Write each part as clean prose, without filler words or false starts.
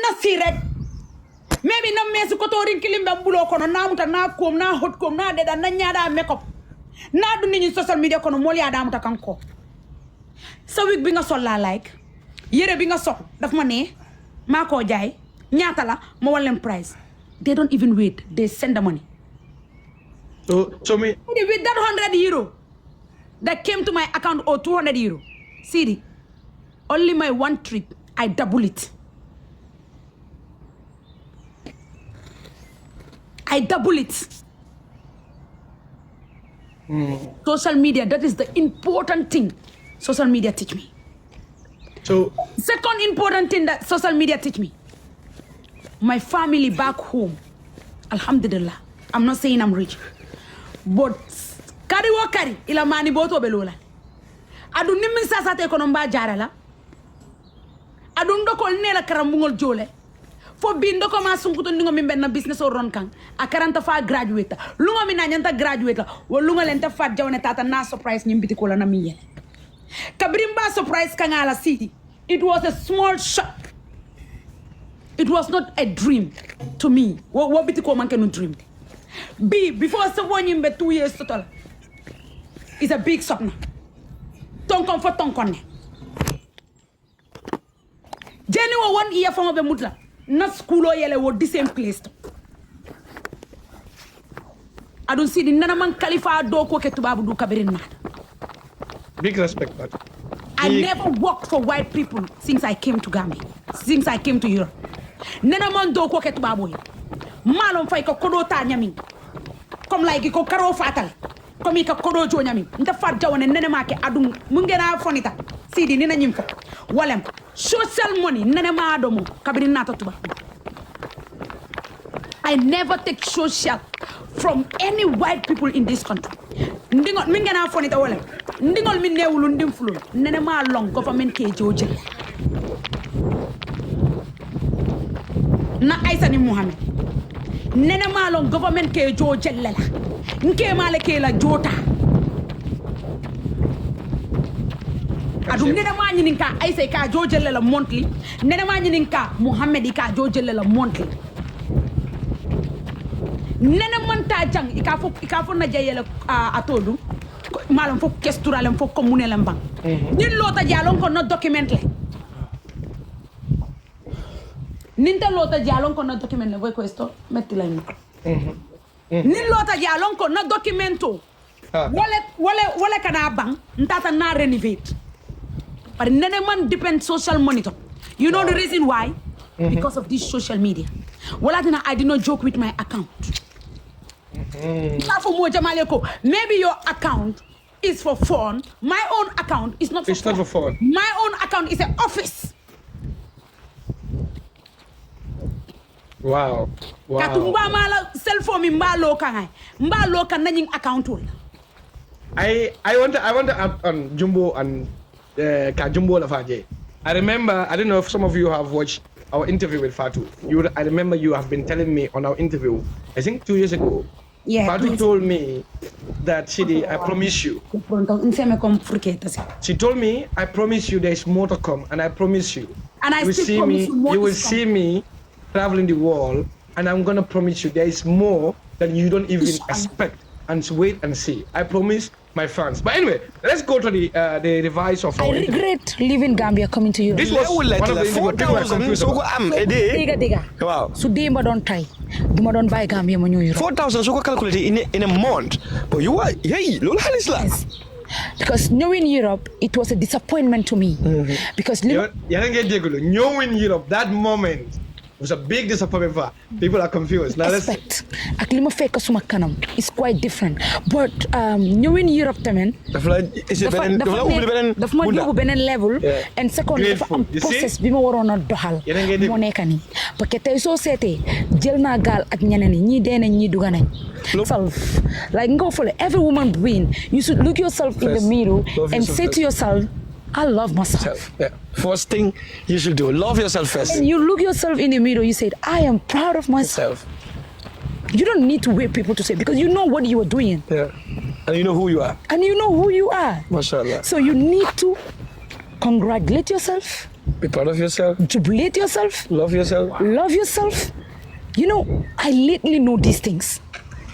na sirek maybe na mesu ko to rinkilim be bulo kono na muta na kom na hot kom na deda na nyaada makeup na du nit social media kono mol ya da muta kanko sa wig bi nga sol la like yere bi nga sol daf ma ne mako jaay ñaata la ma walen price they don't even wait they send the money so me with that €100 that came to my account or €200 SEEDY only my one trip I double it. Social media, that is the important thing social media teach me. So second important thing that social media teach me, my family back home, alhamdulillah, I'm not saying I'm rich, but kari wo kari ila mani boto belola adu nimmi sasate kono mba jarala adu ndokol nela karambungol jole fo bi ndoko ma sunkuto ndingo mi benna business o ron kan a karanta fa graduate lungo mi na nyanta graduate wo lungo lenta Fatou Jawneh tata na surprise nyim ko la na mi yele kabrimba surprise kangala SEEDY. It was a small shock. It was not a dream to me. What bitiko man can dream. Before someone in 2 years total, it's a big something. Tonkon for tonkon. January 1 year from the mutla. Not school or yellow the same place. I don't see the Nanaman Khalifa doko ketubabu do kabirin. Big respect, but I never worked for white people since I came to Gambia, since I came to Europe. Nanaman doko ketubabu. Malon fay ko kodo ta nyami. Comme like ko karo fatal. Comme ka kodo jo nyami. Nta Fatou Jawneh nene make adum mungena fonita. SEEDY nina nyimfo. Walem social money nene ma adomo kabiri nata tuba. I never take social from any white people in this country. Ndingol mingena fonita walem. Ndingol mi newulu ndim fulu. Nene ma long government ke joje. Na Aïssa ni Mohamed. Nene malon government ke jo jellela nke male ke la jota adu nene ma nyinin ka Aïssa ka jo jellela monthly nene ma nyinin ka Mohamed ka jo jellela monthly nene man ta jang ika fo na jeyela atodu malon fo kesturalem fo communelem bang nin lota jalon ko no document le Ninta lota jalon con no documento, vuoi questo? Mettila in micro. Nin lota jalon con no documento. Wale kana bang, ntata na renovate. But nene man depend social monitor. You know the reason why? Because of this social media. Wala I did not joke with my account. Maybe your account is for fun. My own account is not for fun. It's not for fun. My own account is an office. Wow. Katumba mala cell phone mbalo kan naning account. I want to add on Jumbo and Jumbo Lafaje. I remember, I don't know if some of you have watched our interview with Fatou. I remember you have been telling me on our interview, I think 2 years ago. Yeah. Fatou told me that SEEDY, I promise you. She told me, I promise you there is more to come, and I promise you. And I still promise you more. You will see me traveling the world, and I'm gonna promise you there is more than you don't even expect. And wait and see. I promise my fans. But anyway, let's go to the revise of our I regret leaving Gambia, coming to Europe. This was one of the 4,000 so go am a day. Diga. Wow. So day don't try. Duma don't buy Gambia mo Europe. 4,000 so go calculate in a month. But you are lol halis la. Because knowing Europe, it was a disappointment to me. Because knowing Europe, that moment was a big disappointment for people. Are confused. Now let's it's quite different. But knowing Europe, level, and second, process bima warona dohal mo nekani parce tay société jël na gal ak ñeneen ñi déné ñi dugana self like go for every woman being you should look yourself in the mirror and say to yourself, I love myself. Yeah. First thing you should do, love yourself first. And you look yourself in the mirror, you say, I am proud of myself. You don't need to wait people to say, because you know what you are doing. Yeah. And you know who you are. And you know who you are. MashaAllah. So you need to congratulate yourself Be proud of yourself. Jubilate yourself. Love yourself. Love yourself. You know, I lately know these things.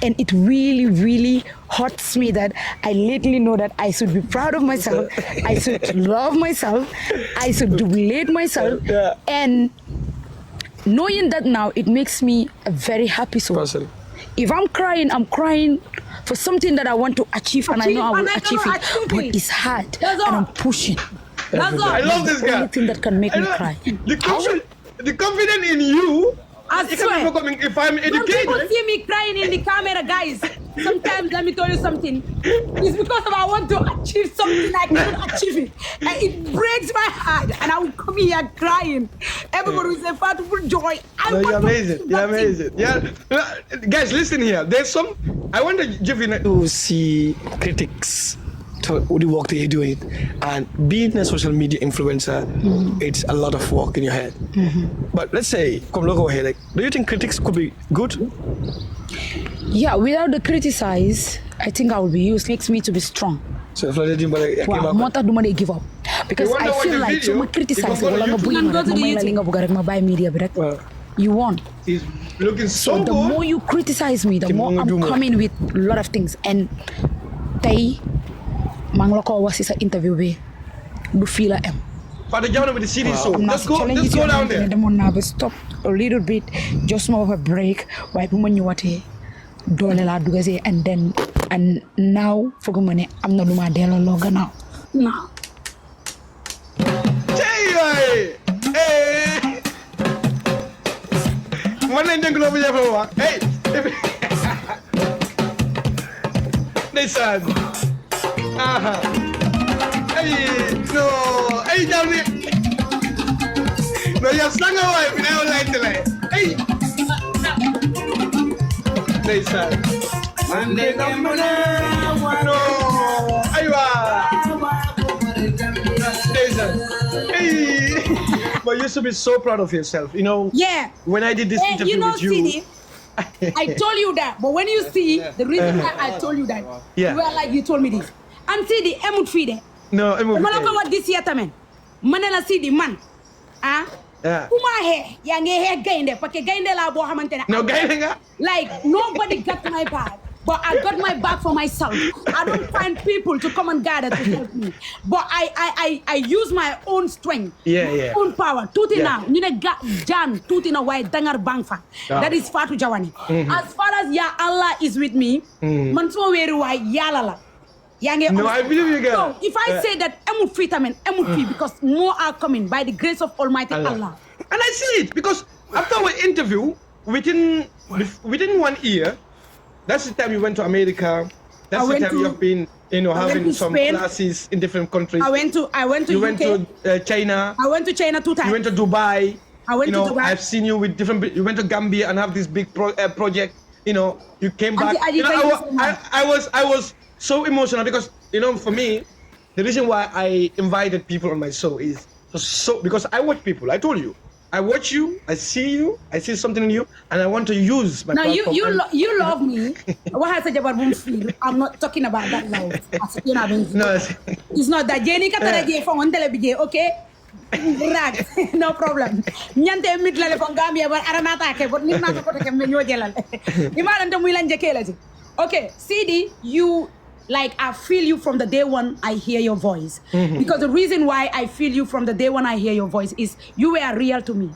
And it really, really hurts me that I lately know that I should be proud of myself. I should love myself. I should jubilate myself. Yeah. And knowing that now, it makes me a very happy soul. Person. If I'm crying for something that I want to achieve, and I know I will achieve it. But it's hard, and I'm pushing. That's all. I love this The guy. only thing that can make me cry. The confidence in you. I swear. If I'm When people educated. see me crying in the camera, guys, sometimes let me tell you something. It's because I want to achieve something I cannot achieve it. And it breaks my heart. And I will come here crying. Everybody will say, Fatou, full joy. No, you're amazing. You're amazing. Yeah. Guys, listen here. There's some. I want to give you. To see critics to the work that you're doing, and being a social media influencer, it's a lot of work in your head. But let's say, come look over here. Like, do you think critics could be good? Yeah, without the criticize, I think I will be used. Makes me to be strong. So if I didn't, but I Wow, came more up. than do I give up. Because You wonder I what feel the like so video- much criticize. you can go to Wala nga YouTube. buhay You can mo, go to the mamay YouTube. lalinga bugarag mabuy media, but Well, you won. He's looking So so the good. more you criticize me, the Kim more Jong-un do I'm more. coming with a lot of things. And tay, mang la ko wax sa interview bi, du fii la am. Fatou Jawneh with the SEEDY Show. I'm not Let's go. challenge Let's go down there. Demoon naa ba stop a little bit, just more of a break. Waaye bu ma ñëwaatee doole laa dugasee and now foog ma ne am na lu ma delloo gannaaw. No. Hey. Man nañ dénk loo bu ñëw fa wax. Hey. Ndeysaan. Aha. Hey. No. Hey, Jawneh. No, yow sanga waay bi ne lay tele. Hey. Ndeysaan. No. Aywa. Hey. But you should be so proud of yourself. You know, Yeah. when I did this And interview you know, with you, Sidi, I told you that. But when you see the reason why I told you that, Yeah. you were like, you told me this. And Sidi, emut fide. no, I'm Dama la ko wax this year tamit. Manela Sidi man. Ah. Yeah. Kuma he, yaa ngi he gaynde parce que gaynde la boo xamante ne. No, guy, nga. Like nobody got my back. But I got my back for myself. I don't find people to come and gather to help me. But I use my own strength, Yeah, my yeah. own power. Tuti Yeah. na, ñu ne Jan, tuti na waaye dangar bang fa. Yeah. That is Fatou Jawneh. As far as Ya Allah is with me, man suma weeru waay Yàlla la. Yaa ngi No, I believe you, girl. So if I say that emut fi tamit, emut fi because more are coming by the grace of Almighty Allah. And I see it because after our interview, within 1 year, that's the time you went to America. That's I the went time to- you have been, went having to some Spain. classes in different countries. I went to You UK. went to China. I went to China 2 times. You went to Dubai. I went to Dubai. I've seen you with different. You went to Gambia and have this big project. You came back. Thank you so much. I was so emotional because for me, the reason why I invited people on my show is because I watch people. I told you, I watch you. I see something in you, and I want to use my. Now platform and- you love me. What has about won't feel? I'm not talking about that love. You know what I mean? No, It's not that Jenny Kataraje from on television, okay? Rag, no problem. Nyante mit la from Gambia, but Aranata, but Nina Kotak and Menyojelal. Imagine the Milan Jakelati. Okay, CD, I feel you from the day one I hear your voice. Because the reason why I feel you from the day one I hear your voice is you were real to me.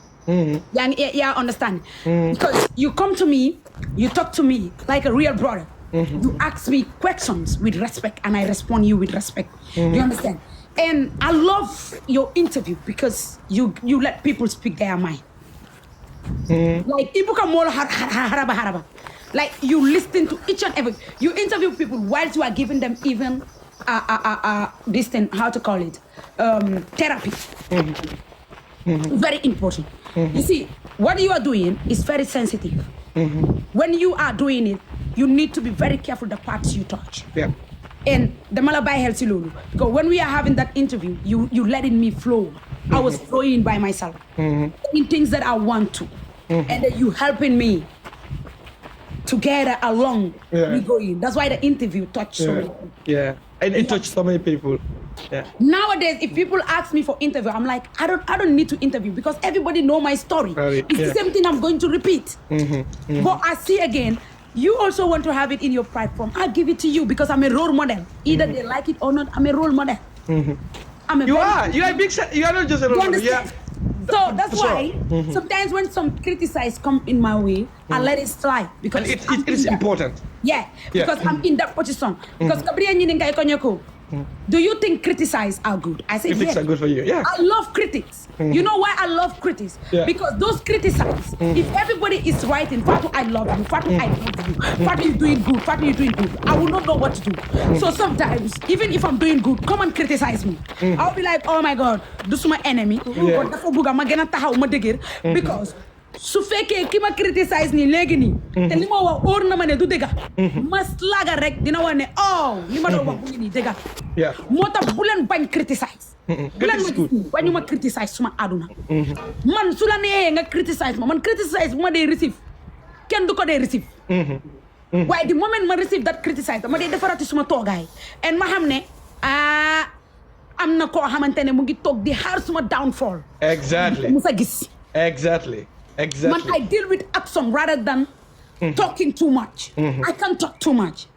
Yeah, understand. Because you come to me, you talk to me like a real brother. You ask me questions with respect and I respond you with respect. You understand? And I love your interview because you let people speak their mind. Like ibuka molo haraba. Like you listen to each and every. You interview people whilst you are giving them even this thing, how to call it, therapy. Very important. You see, what you are doing is very sensitive. When you are doing it, you need to be very careful the parts you touch. Yeah. And the Malabai helps you, Lulu. Because when we are having that interview, you letting me flow. I was flowing by myself in things that I want to, and then you helping me together along. Yeah. We going. That's why the interview touched so many. Yeah, and it touched so many people. Nowadays, if people ask me for interview, I'm like, I don't need to interview because everybody know my story. It's the same thing I'm going to repeat. But I see again, you also want to have it in your platform. I'll give it to you because I'm a role model. Either they like it or not, I'm a role model. You are not just a role model. Yeah. So that's why sometimes when some criticize come in my way, I let it slide because it is important. Yeah, because I'm in that position. Because do you think criticize are good? I say critics yes. are good for you. Yeah. I love critics. You know why I love critics? Because those criticize. If everybody is writing, Fatou, I love you. Fatou, I love you. Fatou, you're doing good. Fatou, you're doing good. I will not know what to do. So sometimes, even if I'm doing good, come and criticize me. I'll be like, oh my God, this is my enemy. Because su fekkee ki ma criticize ni léegi nii te li ma wax óor na ma ne du dëgga mas laaga rek dina wax ne oh li ma doon wax bu ngi nii dëgga moo tax bu leen bañ criticize bu leen ma gis nii bañu ma criticize suma àdduna man su la neexee nga criticize ma man criticize bu ma dee receive kenn du ko dee receive waaye the moment ma receive that criticize dama dee defarati suma toogaay and ma xam ne am na koo xamante ne mu ngi toog di xaar suma downfall musa gis Exactly. Man, I deal with action rather than talking too much. I can't talk too much.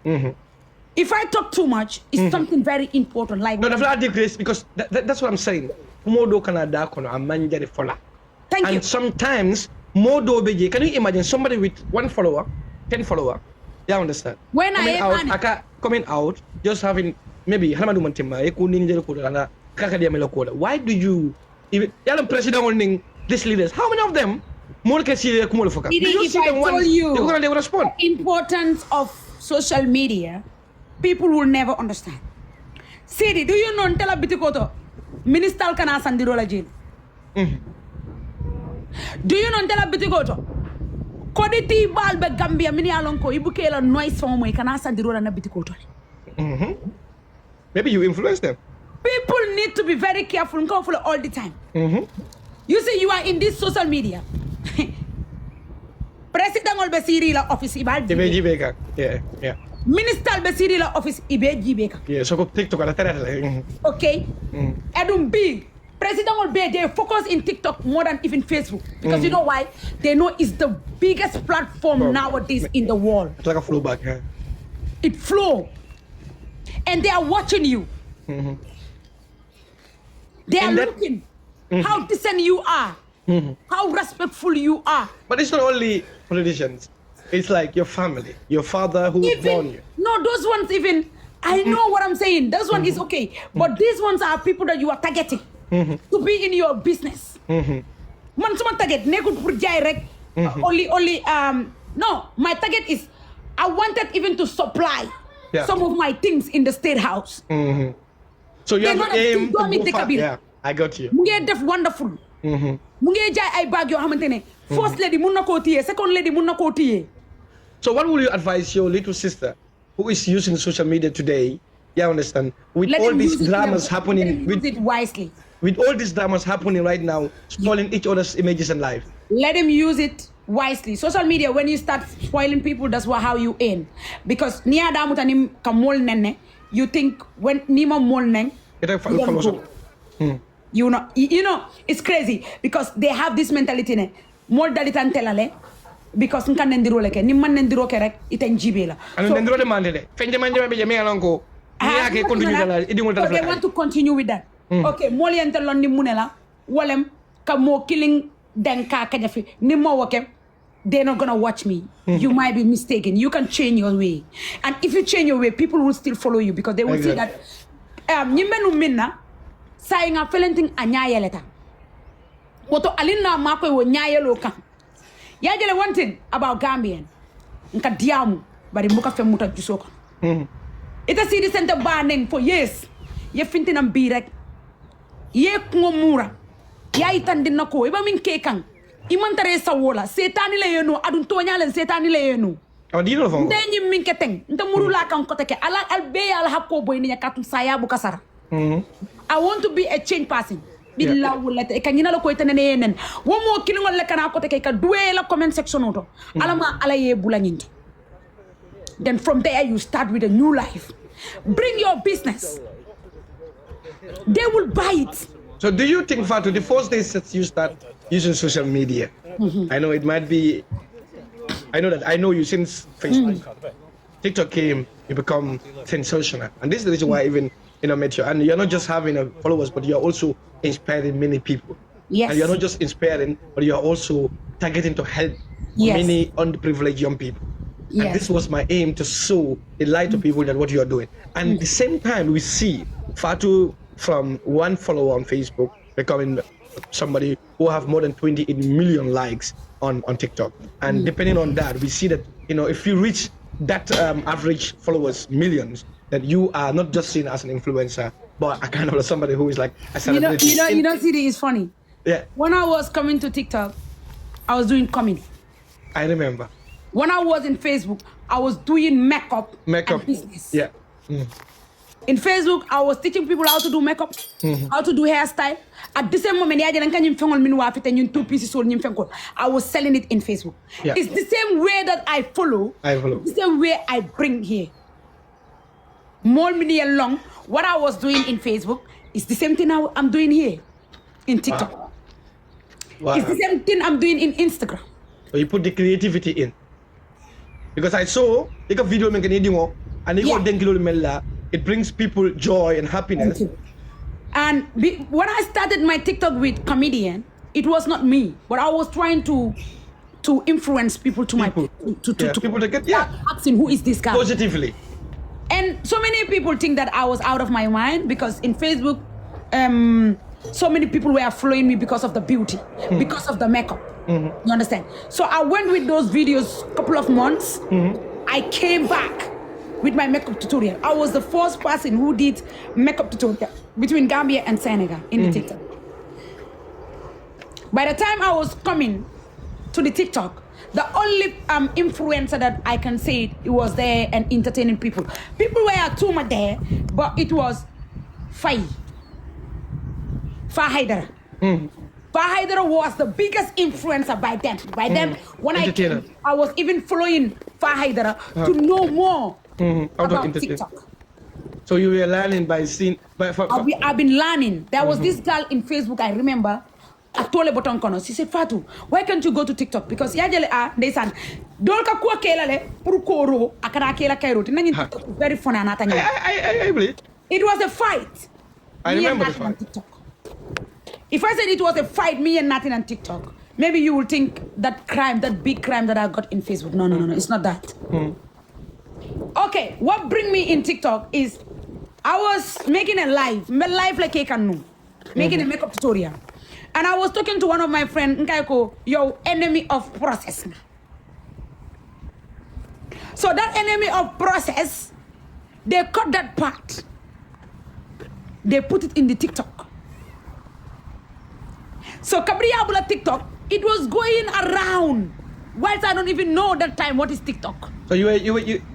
If I talk too much, it's something very important. Like no, I digress because that's what I'm saying. Modo Canada kono amanja fola. Thank you. And sometimes modo beje. Can you imagine somebody with 1 follower, 10 follower? Yeah, understand. When coming out, just having maybe halama dumantima ekundi njelo koda na kakadia melo koda. Why do you even yalam president warning these leaders? How many of them? If I told you the importance of social media, people will never understand. Sidi, do you know Ntela Bitikoto? Minister kana sandirola jail. Do you know Ntela Bitikoto? Koditi balbe Gambia mini alonko ibukela noise from mo kana sandirola na Bitikoto. Maybe you influence them. People need to be very careful and careful all the time. You see, you are in this social media. President ol Besiri la office ibal Jibeka. Yeah. Minister Besiri la office ibe Jibeka. Yeah, so go TikTok ala tere. Okay. Edum big. President ol be they focus in TikTok more than even Facebook because you know why? They know it's the biggest platform nowadays in the world. It's like a flow back. Yeah. It flow. And they are watching you. They are looking how decent you are. How respectful you are. But it's not only politicians. It's like your family, your father who born you. No, those ones even, I know what I'm saying. Those one is okay. But these ones are people that you are targeting to be in your business. Man, someone target, only, no, my target is, I wanted even to supply some of my things in the State House. So you have to aim to go far. Yeah, I got you. Def wonderful. Munge jay ay bag yo xamantene first lady mun nako tiye second lady mun nako tiye. So what will you advise your little sister who is using social media today? Yeah, understand. With all these dramas happening use it wisely. With all these dramas happening right now, spoiling each other's images and life. Let them use it wisely. Social media, when you start spoiling people, that's how you end. Because niya da mutanim ka mol nenne, you think when nima mol neng, you know, it's crazy because they have this mentality ne more dalitan telale because nkan nendiro leke ni man nendiro ke rek iten jibela and nendiro de mandele fenje manje be jame alonko ni continue dala idimol dala they want to continue with that okay mo lientel lon ni munela wolem ka mo killing denka kajafi ni mo woke they're not gonna watch me. You might be mistaken. You can change your way, and if you change your way, people will still follow you because they will see that nyimenu minna saying a feeling a nyayeleta. Woto alina mako wo nyayelo kan. Yajele one thing about Gambian. Nka diamu bari muka fe muta jusoko. Ita SEEDY Center banning for years. Ye fintin am birek. Ye ngomura. Ya itandi nako iba min kekan. Imantare sa wola setani le yeno adun tonya len setani le yeno. Adino fo. Ndenyi min keteng. Nta murula kan koteke ala albe ala hakko boy ni yakatu saya bu kasara. I want to be a change person. Billa wala te kanyina la ko itene nenen. Wo mo kilingol le kana ko te ka duwe la comment section oto. Alama ala ye bulanyinto. Then from there you start with a new life. Bring your business. they will buy it. So do you think, Fatou, the first days that you start using social media, I know it might be, I know you since Facebook. TikTok came, you become sensational. And this is the reason why I even met you. And you're not just having followers, but you're also inspiring many people. Yes. And you're not just inspiring, but you're also targeting to help many underprivileged young people. Yes. And this was my aim, to show a light to people that what you are doing. And at the same time, we see Fatou from one follower on Facebook becoming somebody who have more than 28 million likes on TikTok. And depending on that, we see that, if you reach that average followers, millions, that you are not just seen as an influencer, but a kind of somebody who is like a celebrity. Sidi, is funny. Yeah. When I was coming to TikTok, I was doing comedy. I remember. When I was in Facebook, I was doing makeup and business. Yeah. In Facebook, I was teaching people how to do makeup, how to do hairstyle. At the same moment, I was selling it in Facebook. Yeah. It's the same way that I follow. The same way I bring here. More million long. What I was doing in Facebook is the same thing I'm doing here in TikTok. Wow. It's the same thing I'm doing in Instagram. So you put the creativity in. Because I saw a video and it brings people joy and happiness. And when I started my TikTok with comedian, it was not me, but I was trying to influence people to people to get asking who is this guy positively. And so many people think that I was out of my mind because in Facebook, so many people were following me because of the beauty, because of the makeup. You understand? So I went with those videos a couple of months. I came back with my makeup tutorial. I was the first person who did makeup tutorial between Gambia and Senegal in the TikTok. By the time I was coming to the TikTok, the only influencer that I can say it was there and entertaining people. People were too much there, but it was Faye Haidara. Faye Haidara was the biggest influencer by then. By then, when I came, I was even following Faye Haidara to know more about TikTok. So you were learning by seeing. I've been learning. There was this girl in Facebook, I remember. I told her, she said, Fatou, why can't you go to TikTok? Because they said, Dolka kuwa kelale puru koro akara kela kairo. Very funny. I believe. It was a fight. I remember the fight. TikTok. If I said it was a fight, me and Nathan on TikTok, maybe you will think that crime, that big crime that I got in Facebook. No, it's not that. Okay, what bring me in TikTok is I was making a live like I can know, making a makeup tutorial. And I was talking to one of my friends, Nkaiko, your enemy of process. So that enemy of process, they cut that part. They put it in the TikTok. So Kabriya Abula TikTok, it was going around. Whilst I don't even know that time what is TikTok. So you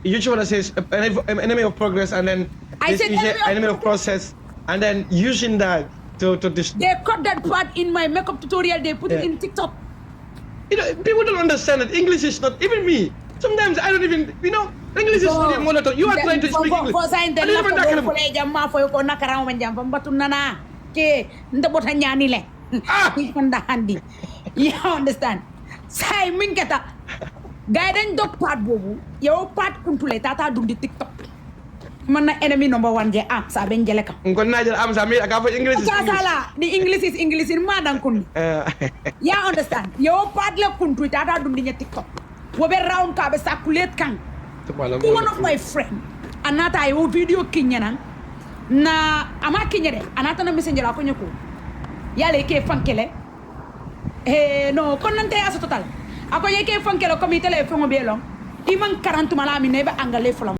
usually want to say enemy of progress, and then I said enemy of process, and then using that to they cut that part in my makeup tutorial. They put it in TikTok. People don't understand that English is not, even me. Sometimes I don't even, English is not even mother tongue. You are trying to speak English. You understand? Say minketa guidance dog part bobu yow part kuntule tata dundi TikTok man na enemy number 1 je am sa ben jele kam ngon najal am sa mi aka fa English is sala the English is English in madan kun ya understand yow part le kuntu tata dundi nya TikTok wo be round ka be sakulet kan one of my friend anata ay video kinyana na ama kinyere anata na messenger ko nyako yale ke fankele no kon nante aso total ako yeke fankelo comme téléphone be long iman 40 mala mi nebe angale fulam